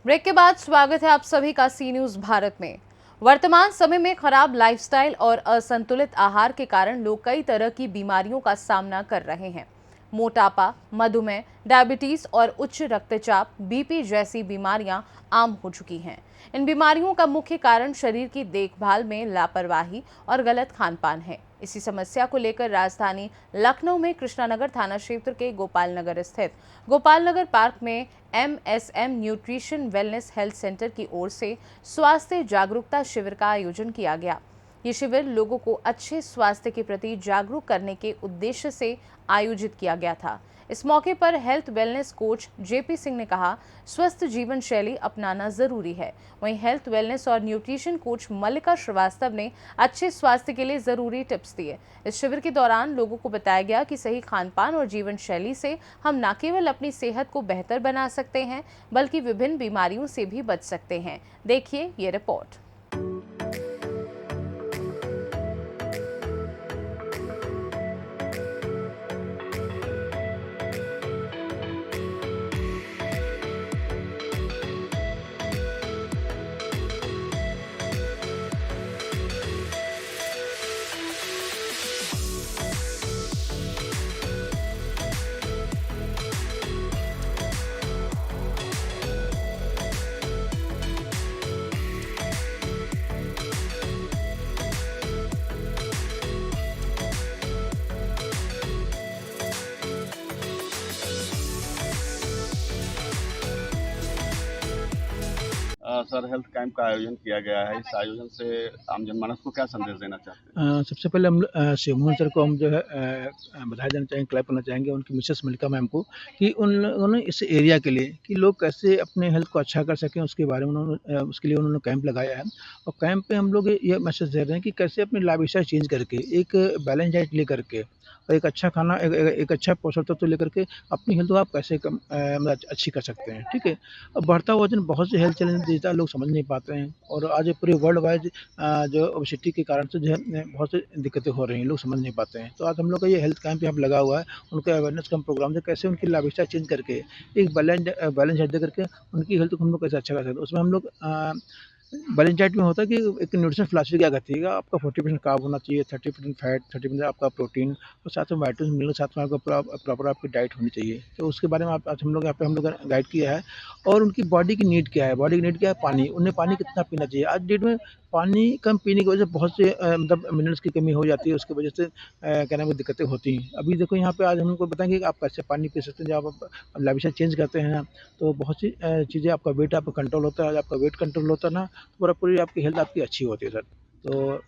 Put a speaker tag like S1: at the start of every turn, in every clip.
S1: Break के बाद स्वागत है आप सभी का सी न्यूज भारत में। वर्तमान समय में खराब लाइफस्टाइल और असंतुलित आहार के कारण लोग कई तरह की बीमारियों का सामना कर रहे हैं। मोटापा, मधुमेह, डायबिटीज और उच्च रक्तचाप, बीपी जैसी बीमारियां आम हो चुकी हैं। इन बीमारियों का मुख्य कारण शरीर की देखभाल में लापरवाही और गलत खान-पान है। इसी समस्या को लेकर राजधानी लखनऊ में कृष्णानगर थाना क्षेत्र के गोपाल नगर स्थित गोपाल नगर पार्क में MSM nutrition wellness health centre की ओर से स्वास्थ्य जागरूकता शिविर का आयोजन किया गया। ये शिविर लोगों को अच्छे स्वास्थ्य के प्रति जागरूक करने के उद्देश्य से आयोजित किया गया था। इस मौके पर health wellness coach JP Singh ने कहा, स्वस्थ जीवन शैली अपनाना जरूरी है। वहीं हेल्थ वेलनेस और न्यूट्रिशन कोच मल्लिका श्रीवास्तव ने अच्छे स्वास्थ्य के लिए जरूरी टिप्स दिए। इस शिविर के दौरान लोगों को बताया गया कि सही खानपान और जीवन शैली से हम न केवल अपनी सेहत को बेहतर बना सकते हैं, बल्कि विभिन्न बीमारियों से भी बच सकते हैं। देखिए ये रिपोर्ट।
S2: सर, हेल्थ कैंप का आयोजन किया गया है। इस आयोजन से आम जनमानस को क्या संदेश देना चाहते हैं?
S3: सबसे पहले हम शिवमोहन सर को हम जो है बधाई देना चाहेंगे, क्लैप करना चाहेंगे उनकी मिसेस मल्लिका मैम को कि उन लोगों ने इस एरिया के लिए कि लोग कैसे अपने हेल्थ को अच्छा कर सकें, उसके बारे में उसके लिए उन्होंने कैंप लगाया है। और कैंप पे हम लोग ये मैसेज दे रहे हैं कि कैसे अपनी लाइफस्टाइल चेंज करके एक बैलेंस डाइट लेकर के और एक अच्छा खाना एक अच्छा पोषक तत्व लेकर के अपनी हेल्थ को आप कैसे मतलब अच्छी कर सकते हैं। ठीक है। अब बढ़ता हुआ वजन बहुत से हेल्थ चैलेंज देता है, लोग समझ नहीं पाते हैं और आज पूरे वर्ल्ड वाइड जो ओबेसिटी के कारण से जो है बहुत सी दिक्कतें हो रही हैं, लोग समझ नहीं पाते हैं। तो आज हम लोग का ये हेल्थ कैंप यहाँ पे लगा हुआ है, उनका अवेयरनेस का प्रोग्राम है कैसे उनकी लाइफस्टाइल चेंज करके एक बैलेंस डाइट दे करके उनकी हेल्थ को हम लोग कैसे अच्छा कर सकते हैं। उसमें हम लोग बैलेंस डाइट में होता है कि एक न्यूट्रिशन फिलॉसफी क्या कहती है, आपका 40% कार्ब होना चाहिए, 30% फैट, 30% आपका प्रोटीन और साथ में विटामिन मिनरल, साथ में आपका प्रॉपर आपकी डाइट होनी चाहिए। तो उसके बारे में आज हम लोग यहाँ पे हम लोग गाइड किया है। और उनकी बॉडी की नीड क्या है, बॉडी की नीड क्या है, पानी, उन्हें पानी कितना पीना चाहिए। आज डेट में पानी कम पीने की वजह से बहुत से मतलब मिनरल्स की कमी हो जाती है, उसकी वजह से क्या नाम है दिक्कतें होती हैं। अभी देखो यहाँ पे आज हम उनको बताएंगे कि आप कैसे पानी पी सकते हैं। जब आप लाइफस्टाइल चेंज करते हैं तो बहुत सी चीज़ें, आपका वेट आपका कंट्रोल होता है। आपका वेट कंट्रोल होता है ना, पूरा पूरी आपकी हेल्थ आपकी अच्छी होती है सर। तो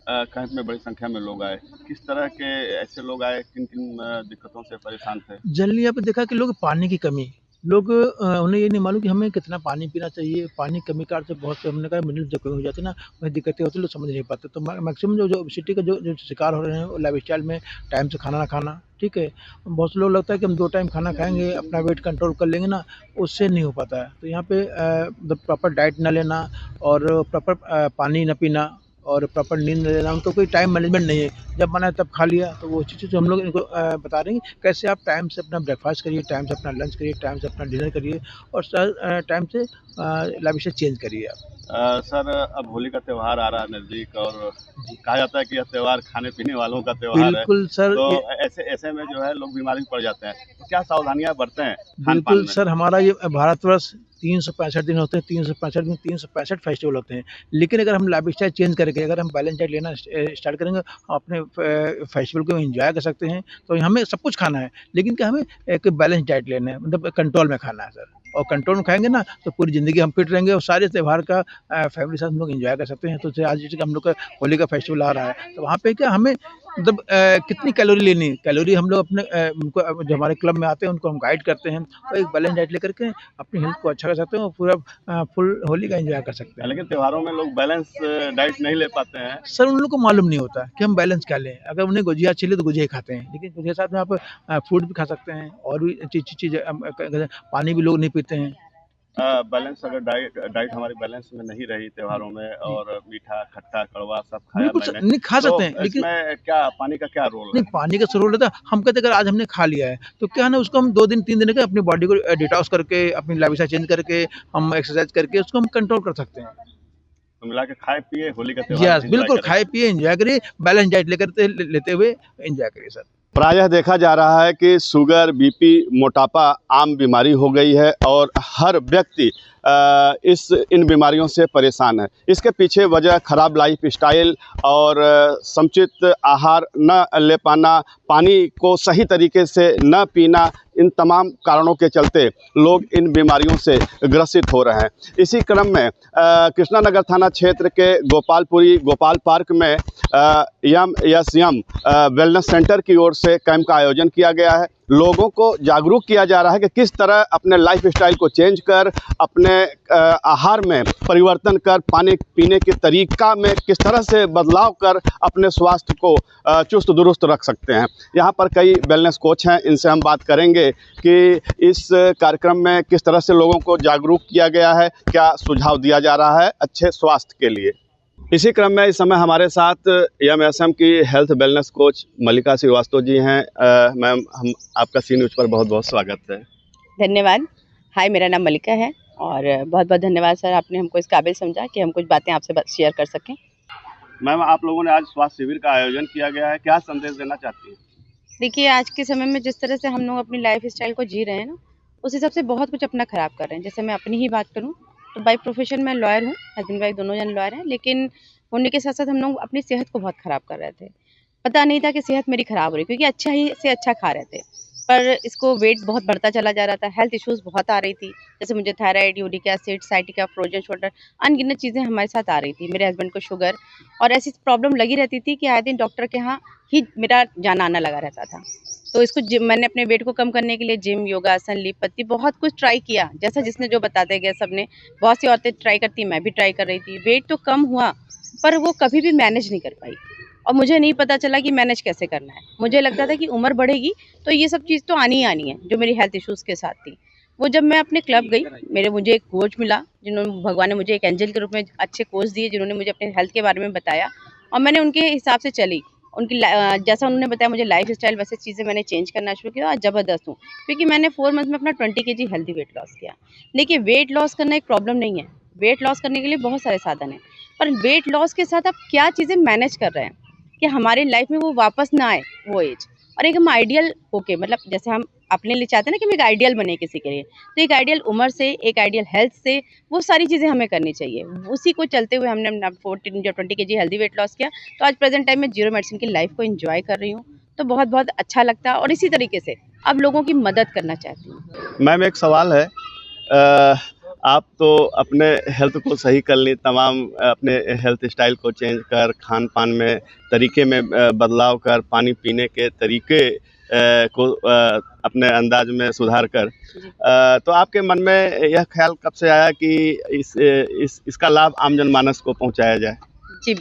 S2: कैंप में बड़ी संख्या में लोग आए। किस तरह के ऐसे लोग आए, किन-किन दिक्कतों से परेशान थे?
S3: जनरली यहाँ पे देखा कि लोग पानी की कमी, लोग उन्हें ये नहीं मालूम कि हमें कितना पानी पीना चाहिए। पानी की कमी के कारण से बहुत से हमने कहा मिनरल्स जब कमी हो जाती है ना, वही दिक्कतें होती है, लोग समझ नहीं पाते। तो मैक्सिमम जो ओबेसिटी का जो शिकार हो रहे हैं, वो लाइफस्टाइल में टाइम से खाना ना खाना, ठीक है। बहुत से लोग लगता है कि हम 2 टाइम खाना खाएँगे, अपना वेट कंट्रोल कर लेंगे ना, उससे नहीं हो पाता है। तो यहाँ पे मतलब प्रॉपर डाइट ना लेना और प्रॉपर पानी ना पीना और प्रॉपर नींद ना लेना, उनको कोई टाइम मैनेजमेंट नहीं है। जब मन है तब खा लिया, तो वो चीज़ें हम लोग इनको बता रहे हैं कि कैसे आप टाइम से अपना ब्रेकफास्ट करिए, टाइम से अपना लंच करिए, टाइम से अपना डिनर करिए और टाइम से लाइफस्टाइल चेंज करिए आप।
S2: सर, अब होली का त्योहार आ रहा है नज़दीक और
S3: जी।
S2: कहा जाता है कि यह त्योहार खाने-पीने वालों का त्योहार है।
S3: बिल्कुल सर,
S2: तो
S3: ये
S2: ऐसे ऐसे में जो है लोग बीमारी में पड़ जाते हैं। तो क्या सावधानियाँ बरतें खान-पान
S3: बिल्कुल
S2: में?
S3: सर, हमारा ये भारतवर्ष 365 दिन होते हैं, 365 दिन 365 फेस्टिवल होते हैं। लेकिन अगर हम लाइफ़स्टाइल चेंज करके अगर हम बैलेंस डाइट लेना स्टार्ट करेंगे, हम अपने फेस्टिवल को एन्जॉय कर सकते हैं। तो हमें सब कुछ खाना है, लेकिन क्या हमें एक बैलेंस डाइट लेना है, मतलब कंट्रोल में खाना है सर। और कंट्रोल में खाएँगे ना, तो पूरी ज़िंदगी हम फिट रहेंगे और सारे त्योहार का फैमिली के साथ हम लोग एन्जॉय कर सकते हैं। तो जैसे आज जैसे कि हम लोग का होली का फेस्टिवल आ रहा है, तो वहाँ पे क्या हमें मतलब कितनी कैलोरी लेनी है, कैलोरी हम लोग अपने उनको जो हमारे क्लब में आते हैं उनको हम गाइड करते हैं और एक बैलेंस डाइट लेकर के अपनी हेल्थ को अच्छा कर सकते हैं और पूरा फुल होली का एंजॉय कर सकते हैं।
S2: लेकिन त्योहारों में लोग बैलेंस डाइट नहीं ले पाते हैं।
S3: सर उन लोग को मालूम नहीं होता कि हम बैलेंस क्या लें। अगर उन्हें गुजिया अच्छी लगे तो गुजिया ही खाते हैं, लेकिन गुजिया के साथ में आप फ्रूट भी खा सकते हैं और भी चीज़ पानी भी लोग नहीं पीते हैं।
S2: बैलेंस अगर डाइट हमारी बैलेंस में नहीं रही त्योहारों में और मीठा खट्टा कड़वा सब खाया
S3: बिल्कुल
S2: मैंने,
S3: नहीं खा
S2: तो
S3: सकते हैं, लेकिन
S2: इसमें क्या पानी का क्या रोल
S3: नहीं
S2: है?
S3: पानी का ज़रूर रहता है। हम कहते हैं अगर आज हमने खा लिया है, तो क्या है ना उसको हम 2 दिन 3 दिन का अपनी बॉडी को डिटॉक्स करके, अपनी लाइफ़स्टाइल चेंज करके, हम एक्सरसाइज करके उसको हम कंट्रोल कर सकते हैं।
S2: तो मिला के खाए पिए होली का त्योहार
S3: यस,
S2: एंजॉय
S3: बिल्कुल
S2: करें।
S3: खाए-पिए, एन्जॉय करिए, बैलेंस डाइट लेते हुए एन्जॉय करिए सर।
S2: प्रायः देखा जा रहा है कि शुगर, बीपी, मोटापा आम बीमारी हो गई है और हर व्यक्ति इन बीमारियों से परेशान है। इसके पीछे वजह खराब लाइफस्टाइल और समुचित आहार न ले पाना, पानी को सही तरीके से न पीना, इन तमाम कारणों के चलते लोग इन बीमारियों से ग्रसित हो रहे हैं। इसी क्रम में कृष्णा नगर थाना क्षेत्र के गोपालपुरी गोपाल पार्क में यम वेलनेस सेंटर की ओर से कैंप का आयोजन किया गया है। लोगों को जागरूक किया जा रहा है कि किस तरह अपने लाइफस्टाइल को चेंज कर, अपने आहार में परिवर्तन कर, पानी पीने के तरीका में किस तरह से बदलाव कर अपने स्वास्थ्य को चुस्त दुरुस्त रख सकते हैं। यहाँ पर कई वेलनेस कोच हैं, इनसे हम बात करेंगे कि इस कार्यक्रम में किस तरह से लोगों को जागरूक किया गया है, क्या सुझाव दिया जा रहा है अच्छे स्वास्थ्य के लिए। इसी क्रम में इस समय हमारे साथ एमएसएम की हेल्थ वेलनेस कोच मल्लिका श्रीवास्तव जी हैं। मैम, हम आपका सी न्यूज़ पर बहुत बहुत स्वागत है।
S4: धन्यवाद। हाय, मेरा नाम मल्लिका है और बहुत बहुत धन्यवाद सर, आपने हमको इस काबिल समझा कि हम कुछ बातें आपसे शेयर कर सकें।
S2: मैम, आप लोगों ने आज स्वास्थ्य शिविर का आयोजन किया गया है, क्या संदेश देना चाहती हैं?
S4: देखिए, आज के समय में जिस तरह से हम लोग अपनी लाइफ स्टाइल को जी रहे हैं ना, उस हिसाब से बहुत कुछ अपना ख़राब कर रहे हैं। जैसे मैं अपनी ही बात करूँ तो बाय प्रोफेशन मैं लॉयर हूँ, हस्बैंड वाइफ दोनों जन लॉयर हैं, लेकिन होने के साथ साथ हम लोग अपनी सेहत को बहुत ख़राब कर रहे थे। पता नहीं था कि सेहत मेरी ख़राब हो रही, क्योंकि अच्छा ही से अच्छा खा रहे थे, पर इसको वेट बहुत बढ़ता चला जा रहा था, हेल्थ इश्यूज़ बहुत आ रही थी। जैसे मुझे thyroid, uric acid, sciatica, frozen shoulder, अनगिनत चीज़ें हमारे साथ आ रही थी। मेरे हस्बैंड को शुगर और ऐसी प्रॉब्लम लगी रहती थी कि आए दिन डॉक्टर के यहाँ ही मेरा जाना आना लगा रहता था। तो इसको मैंने अपने वेट को कम करने के लिए जिम, योगासन, लीप पत्ती बहुत कुछ ट्राई किया, जैसा जिसने जो बताते गए सबने। बहुत सी औरतें ट्राई करती, मैं भी ट्राई कर रही थी। वेट तो कम हुआ, पर वो कभी भी मैनेज नहीं कर पाई और मुझे नहीं पता चला कि मैनेज कैसे करना है। मुझे लगता था कि उम्र बढ़ेगी तो ये सब चीज़ तो आनी ही आनी है, जो मेरी हेल्थ इश्यूज़ के साथ थी। वो जब मैं अपने क्लब गई, मुझे एक कोच मिला, जिन्होंने भगवान ने मुझे एक एंजल के रूप में अच्छे कोच दिए, जिन्होंने मुझे अपने हेल्थ के बारे में बताया और मैंने उनके हिसाब से चली। जैसा उन्होंने बताया मुझे लाइफस्टाइल, वैसे चीज़ें मैंने चेंज करना शुरू किया और ज़बरदस्त हूँ, क्योंकि मैंने 4 मंथ में अपना 20 केजी हेल्दी वेट लॉस किया। देखिए, वेट लॉस करना एक प्रॉब्लम नहीं है, वेट लॉस करने के लिए बहुत सारे साधन हैं, पर वेट लॉस के साथ आप क्या चीज़ें मैनेज कर रहे हैं कि हमारी लाइफ में वो वापस ना आए वो एज, और एक हम आइडियल होके, मतलब जैसे हम अपने लिए चाहते हैं ना कि हम एक आइडियल बने किसी के लिए, तो एक आइडियल उम्र से, एक आइडियल हेल्थ से, वो सारी चीज़ें हमें करनी चाहिए। उसी को चलते हुए हमने अपना 20 केजी हेल्दी वेट लॉस किया। तो आज प्रेजेंट टाइम में जीरो मेडिसिन की लाइफ को एंजॉय कर रही हूँ, तो बहुत बहुत अच्छा लगता है और इसी तरीके से अब लोगों की मदद करना चाहती हूँ।
S2: मैम, एक सवाल है, आप तो अपने हेल्थ को सही कर ली, तमाम अपने हेल्थ स्टाइल को चेंज कर, खान पान में तरीके में बदलाव कर, पानी पीने के तरीके को अपने अंदाज में सुधार कर, तो आपके मन में यह ख्याल कब से आया कि इसका लाभ आम जनमानस को पहुंचाया जाए?
S4: जी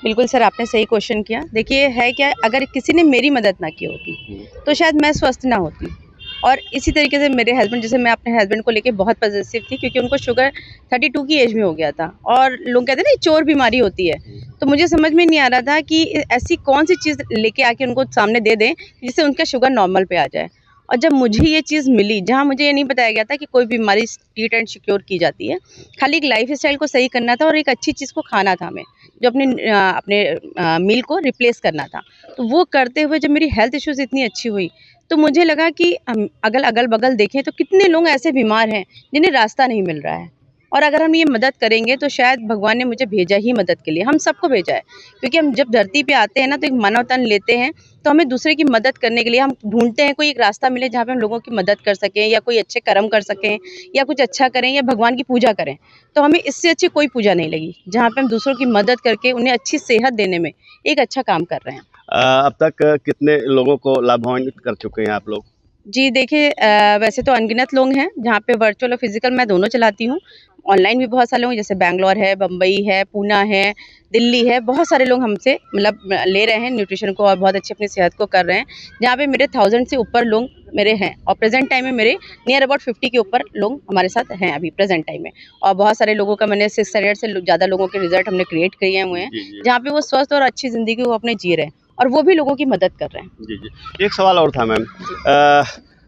S4: बिल्कुल सर, आपने सही क्वेश्चन किया। देखिए, है क्या, अगर किसी ने मेरी मदद ना की होती तो शायद मैं स्वस्थ ना होती। और इसी तरीके से मेरे हस्बैंड, जैसे मैं अपने हस्बैंड को लेके बहुत पॉजिटिव थी, क्योंकि उनको शुगर 32 की एज में हो गया था और लोग कहते हैं ना चोर बीमारी होती है, तो मुझे समझ में नहीं आ रहा था कि ऐसी कौन सी चीज़ लेके आके उनको सामने दे दें जिससे उनका शुगर नॉर्मल पे आ जाए। और जब मुझे ये चीज़ मिली, जहाँ मुझे ये नहीं बताया गया था कि कोई बीमारी ट्रीट एंड सिक्योर की जाती है, खाली एक लाइफ स्टाइल को सही करना था और एक अच्छी चीज़ को खाना था हमें, जो अपने मील को रिप्लेस करना था। तो वो करते हुए जब मेरी हेल्थ इश्यूज़ इतनी अच्छी हुई, तो मुझे लगा कि हम अगल बगल देखें तो कितने लोग ऐसे बीमार हैं जिन्हें रास्ता नहीं मिल रहा है, और अगर हम ये मदद करेंगे तो शायद भगवान ने मुझे भेजा ही मदद के लिए, हम सबको भेजा है। क्योंकि हम जब धरती पे आते हैं ना, तो एक मानव तन लेते हैं, तो हमें दूसरे की मदद करने के लिए हम ढूंढते हैं कोई एक रास्ता मिले जहाँ पे हम लोगों की मदद कर सकें, या कोई अच्छे कर्म कर सकें, या कुछ अच्छा करें, या भगवान की पूजा करें। तो हमें इससे अच्छी कोई पूजा नहीं लगी, जहाँ पे हम दूसरों की मदद करके उन्हें अच्छी सेहत देने में एक अच्छा काम कर रहे हैं।
S2: अब तक कितने लोगों को लाभान्वित कर चुके हैं आप लोग?
S4: जी देखिए, वैसे तो अनगिनत लोग हैं जहाँ पे वर्चुअल और फिजिकल मैं दोनों चलाती हूँ। ऑनलाइन भी बहुत सारे लोग हैं, जैसे बैंगलोर है, बम्बई है, पूना है, दिल्ली है, बहुत सारे लोग हमसे मतलब ले रहे हैं न्यूट्रिशन को और बहुत अच्छी अपनी सेहत को कर रहे हैं। जहाँ पे मेरे 1000 से ऊपर लोग मेरे हैं और प्रेजेंट टाइम में मेरे नियर अबाउट 50 के ऊपर लोग हमारे साथ हैं अभी प्रेजेंट टाइम में। और बहुत सारे लोगों का मैंने 600 से ज़्यादा लोगों के रिजल्ट हमने क्रिएट किए हुए हैं,
S2: जी, जी।
S4: जहाँ पे वो स्वस्थ और अच्छी ज़िंदगी को अपने जी रहे हैं और वो भी लोगों की मदद कर रहे हैं।
S2: जी, जी। एक सवाल और था मैम।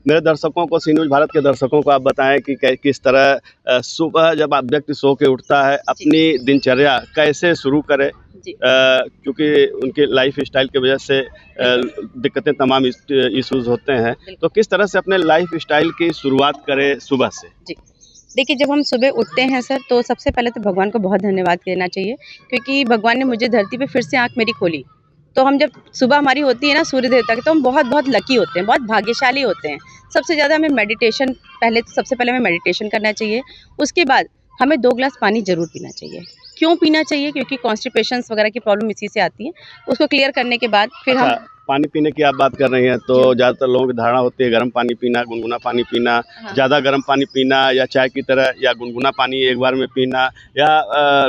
S2: मेरे दर्शकों को, सी न्यूज़ भारत के दर्शकों को आप बताएँ कि किस तरह सुबह जब आप व्यक्ति सो के उठता है, अपनी दिनचर्या कैसे शुरू करे?
S4: जी।
S2: क्योंकि उनके लाइफ़स्टाइल की वजह से दिक्कतें तमाम इश्यूज़ होते हैं, तो किस तरह से अपने लाइफ़स्टाइल की शुरुआत करें सुबह से?
S4: जी। देखिए, जब हम सुबह उठते हैं सर, तो सबसे पहले तो भगवान को बहुत धन्यवाद देना चाहिए, क्योंकि भगवान ने मुझे धरती पे फिर से आँख मेरी खोली। तो हम जब सुबह हमारी होती है ना सूर्य देवता की, तो हम बहुत-बहुत लकी होते हैं, बहुत भाग्यशाली होते हैं। सबसे ज़्यादा हमें मेडिटेशन सबसे पहले हमें मेडिटेशन करना चाहिए। उसके बाद हमें 2 ग्लास पानी ज़रूर पीना चाहिए। क्यों पीना चाहिए? क्योंकि कॉन्स्टिपेशंस वगैरह की प्रॉब्लम इसी से आती है। उसको क्लियर करने के बाद फिर
S2: अच्छा,
S4: हम
S2: पानी पीने की आप बात कर रही हैं, तो
S4: जी।
S2: ज़्यादातर लोगों की धारणा होती है गर्म पानी पीना, गुनगुना पानी पीना,
S4: हाँ।
S2: ज़्यादा गर्म पानी पीना या चाय की तरह, या गुनगुना पानी एक बार में पीना, या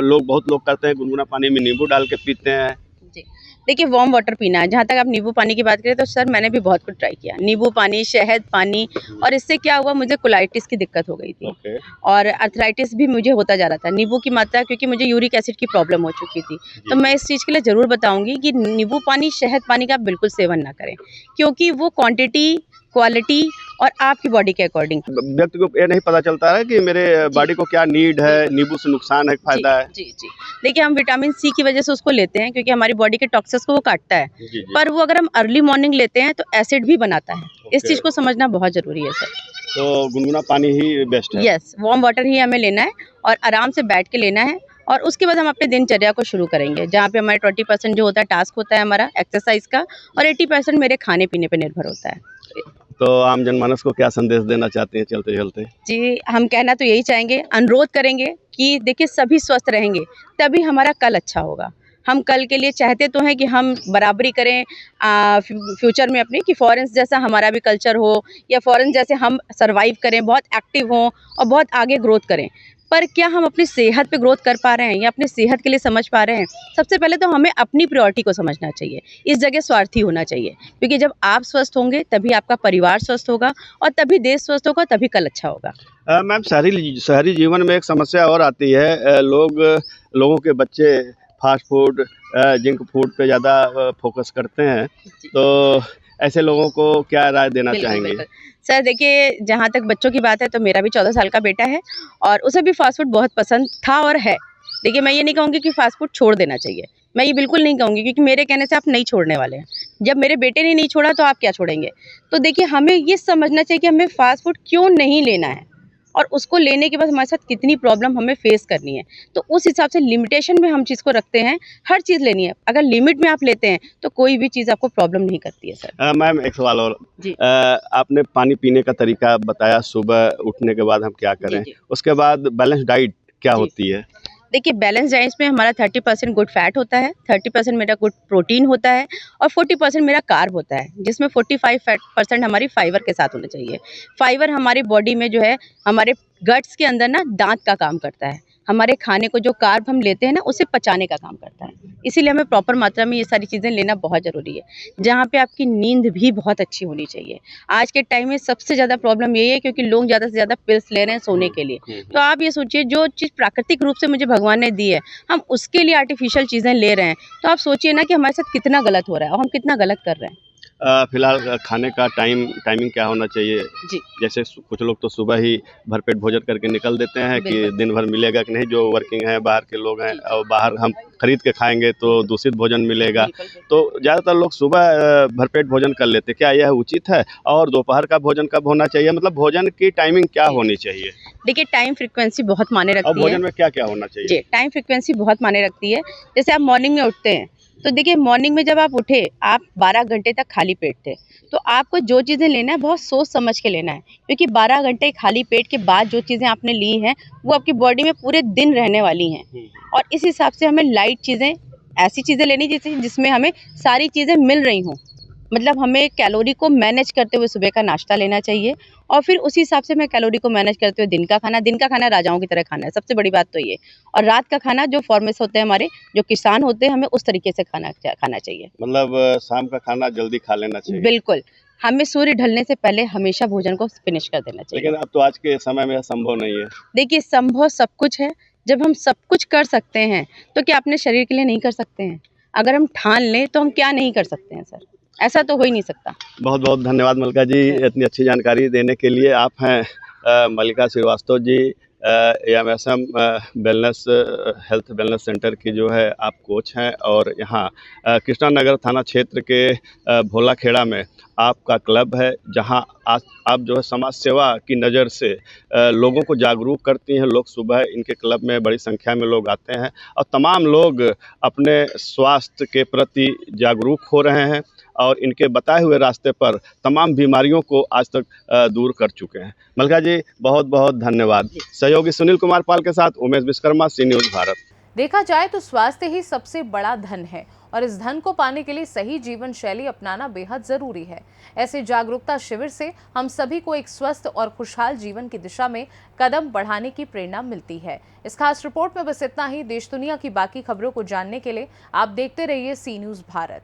S2: बहुत लोग करते हैं गुनगुना पानी में नींबू डाल के पीते हैं।
S4: जी। देखिए, वार्म वाटर पीना है। जहाँ तक आप नींबू पानी की बात करें तो सर मैंने भी बहुत कुछ ट्राई किया। नींबू पानी, शहद पानी, और इससे क्या हुआ, मुझे कोलाइटिस की दिक्कत हो गई थी
S2: ओके।
S4: और अर्थराइटिस भी मुझे होता जा रहा था। नींबू की मात्रा, क्योंकि मुझे यूरिक एसिड की प्रॉब्लम हो चुकी थी। तो मैं इस चीज़ के लिए ज़रूर बताऊँगी कि नींबू पानी, शहद पानी का आप बिल्कुल सेवन ना करें, क्योंकि वो क्वांटिटी, क्वालिटी और आपकी बॉडी के अकॉर्डिंग।
S2: व्यक्ति को ये नहीं पता चलता है कि मेरे
S4: जी।
S2: बॉडी को क्या नीड है,
S4: बिल्कुल।
S2: नींबू से नुकसान है,
S4: जी,
S2: फ़ायदा है।
S4: जी, जी। देखिए, हम विटामिन सी की वज़ह से उसको लेते हैं, क्योंकि हमारी बॉडी के टॉक्सिन्स को वो काटता है।
S2: जी, जी।
S4: पर वो अगर हम अर्ली मॉर्निंग लेते हैं तो एसिड भी बनाता है। इस
S2: ओके।
S4: चीज़ को समझना बहुत ज़रूरी है सर।
S2: तो गुनगुना पानी ही बेस्ट है।
S4: यस, वार्म वाटर ही हमें लेना है और आराम से बैठ के लेना है, और उसके बाद हम अपनी दिनचर्या को शुरू करेंगे, जहाँ पे हमारे 20% जो होता है टास्क होता है हमारा एक्सरसाइज़ का, और 80% मेरे खाने-पीने पे निर्भर होता है।
S2: तो आम जनमानस को क्या संदेश देना चाहती हैं चलते-चलते?
S4: जी, हम कहना तो यही चाहेंगे, अनुरोध करेंगे कि देखिए सभी स्वस्थ रहेंगे, तभी हमारा कल अच्छा होगा। हम कल के लिए चाहते तो हैं कि हम बराबरी करें फ्यूचर में अपनी, कि फॉरेन जैसा हमारा भी कल्चर हो, या फॉरेन जैसे हम सर्वाइव करें, बहुत एक्टिव हों और बहुत आगे ग्रोथ करें। पर क्या हम अपनी सेहत पे ग्रोथ कर पा रहे हैं या अपनी सेहत के लिए समझ पा रहे हैं? सबसे पहले तो हमें अपनी प्रायोरिटी को समझना चाहिए। इस जगह स्वार्थी होना चाहिए, क्योंकि जब आप स्वस्थ होंगे तभी आपका परिवार स्वस्थ होगा और तभी देश स्वस्थ होगा, तभी कल अच्छा होगा।
S2: मैम, शहरी जीवन में एक समस्या और आती है। लोगों के बच्चे फ़ास्ट फूड, जंक फूड पे ज़्यादा फ़ोकस करते हैं।
S4: जी।
S2: तो ऐसे लोगों को क्या राय देना
S4: बिल्कुल,
S2: चाहेंगे?
S4: बिल्कुल। सर देखिए, जहाँ तक बच्चों की बात है तो मेरा भी 14 साल का बेटा है और उसे भी फ़ास्ट फूड बहुत पसंद था और है। देखिए, मैं ये नहीं कहूँगी कि फ़ास्ट फूड छोड़ देना चाहिए। मैं ये बिल्कुल नहीं कहूँगी, क्योंकि मेरे कहने से आप नहीं छोड़ने वाले हैं। जब मेरे बेटे ने नहीं छोड़ा तो आप क्या छोड़ेंगे? तो देखिए, हमें ये समझना चाहिए कि हमें फ़ास्ट फूड क्यों नहीं लेना है और उसको लेने के बाद हमारे साथ कितनी प्रॉब्लम हमें फ़ेस करनी है। तो उस हिसाब से लिमिटेशन में हम चीज़ को रखते हैं, हर चीज़ लेनी है। अगर लिमिट में आप लेते हैं तो कोई भी चीज़ आपको प्रॉब्लम नहीं करती है सर।
S2: मैम, एक सवाल और।
S4: जी।
S2: आपने पानी पीने का तरीका बताया, सुबह उठने के बाद हम क्या
S4: जी,
S2: करें?
S4: जी।
S2: उसके बाद बैलेंस डाइट क्या
S4: जी।
S2: होती है?
S4: देखिए, बैलेंस डाइट में हमारा 30% गुड फैट होता है, 30% मेरा गुड प्रोटीन होता है और 40% मेरा कार्ब होता है, जिसमें 45% हमारी फाइबर के साथ होना चाहिए। फाइबर हमारी बॉडी में जो है, हमारे गट्स के अंदर ना दाँत का काम करता है। हमारे खाने को जो कार्ब हम लेते हैं ना, उसे पचाने का काम करता है। इसीलिए हमें प्रॉपर मात्रा में ये सारी चीज़ें लेना बहुत ज़रूरी है। जहाँ पे आपकी नींद भी बहुत अच्छी होनी चाहिए। आज के टाइम में सबसे ज़्यादा प्रॉब्लम यही है, क्योंकि लोग ज़्यादा से ज़्यादा पिल्स ले रहे हैं सोने के लिए। तो आप ये सोचिए, जो चीज़ प्राकृतिक रूप से मुझे भगवान ने दी है, हम उसके लिए आर्टिफ़िशियल चीज़ें ले रहे हैं। तो आप सोचिए ना कि हमारे साथ कितना गलत हो रहा है और हम कितना गलत कर रहे हैं।
S2: फिलहाल खाने का टाइमिंग क्या होना चाहिए?
S4: जी,
S2: जैसे कुछ लोग तो सुबह ही भरपेट भोजन करके निकल देते हैं कि
S4: बिल्कुल।
S2: दिन भर मिलेगा कि नहीं, जो वर्किंग है, बाहर के लोग हैं,
S4: जी,
S2: और बाहर हम खरीद के खाएँगे तो दूषित भोजन मिलेगा।
S4: बिल्कुल, बिल्कुल।
S2: तो ज़्यादातर लोग सुबह भरपेट भोजन कर लेते हैं। क्या यह उचित है? और दोपहर का भोजन कब होना चाहिए? मतलब भोजन की टाइमिंग क्या
S4: जी।
S2: होनी चाहिए?
S4: देखिए, टाइम फ्रीक्वेंसी बहुत मायने
S2: और
S4: रखती है।
S2: भोजन में क्या-क्या होना चाहिए?
S4: जी, टाइम फ्रीक्वेंसी बहुत मायने रखती है। जैसे आप मॉर्निंग में उठते हैं, तो देखिए मॉर्निंग में जब आप उठे, आप 12 घंटे तक खाली पेट थे। तो आपको जो चीज़ें लेना है बहुत सोच समझ के लेना है, क्योंकि 12 घंटे खाली पेट के बाद जो चीज़ें आपने ली हैं, वो आपकी बॉडी में पूरे दिन रहने वाली हैं। और इस हिसाब से हमें लाइट चीज़ें, ऐसी चीज़ें लेनी जिसमें हमें सारी चीज़ें मिल रही हों। मतलब हमें कैलोरी को मैनेज करते हुए सुबह का नाश्ता लेना चाहिए और फिर उसी हिसाब से मैं कैलोरी को मैनेज करते हुए दिन का खाना राजाओं की तरह खाना है, सबसे बड़ी बात तो ये। और रात का खाना जो फार्मर्स होते हैं हमारे, जो किसान होते हैं, हमें उस तरीके से खाना चाहिए।
S2: मतलब शाम का खाना जल्दी खा लेना चाहिए।
S4: बिल्कुल, हमें सूर्य ढलने से पहले हमेशा भोजन को फिनिश कर देना चाहिए।
S2: लेकिन अब तो आज के समय में संभव नहीं है।
S4: देखिए, संभव सब कुछ है। जब हम सब कुछ कर सकते हैं तो क्या अपने शरीर के लिए नहीं कर सकते हैं? अगर हम ठान लें तो हम क्या नहीं कर सकते हैं सर? ऐसा तो हो ही नहीं सकता।
S2: बहुत बहुत धन्यवाद मल्लिका जी, इतनी अच्छी जानकारी देने के लिए। आप हैं मल्लिका Srivastava ji, AMSM wellness health wellness centre की जो है आप कोच हैं, और यहाँ कृष्णा नगर थाना क्षेत्र के भोला खेड़ा में आपका क्लब है, जहाँ आप जो है समाज सेवा की नज़र से लोगों को जागरूक करती हैं। लोग सुबह इनके क्लब में बड़ी संख्या में लोग आते हैं और तमाम लोग अपने स्वास्थ्य के प्रति जागरूक हो रहे हैं और इनके बताए हुए रास्ते पर तमाम बीमारियों को आज तक दूर कर चुके हैं। मल्लिका जी, बहुत बहुत धन्यवाद। सहयोगी सुनील कुमार पाल के साथ उमेश विश्वकर्मा, सी न्यूज़ भारत।
S1: देखा जाए तो स्वास्थ्य ही सबसे बड़ा धन है और इस धन को पाने के लिए सही जीवन शैली अपनाना बेहद जरूरी है। ऐसे जागरूकता शिविर से हम सभी को एक स्वस्थ और खुशहाल जीवन की दिशा में कदम बढ़ाने की प्रेरणा मिलती है। इस खास रिपोर्ट में बस इतना ही। देश दुनिया की बाकी खबरों को जानने के लिए आप देखते रहिए सी न्यूज़ भारत।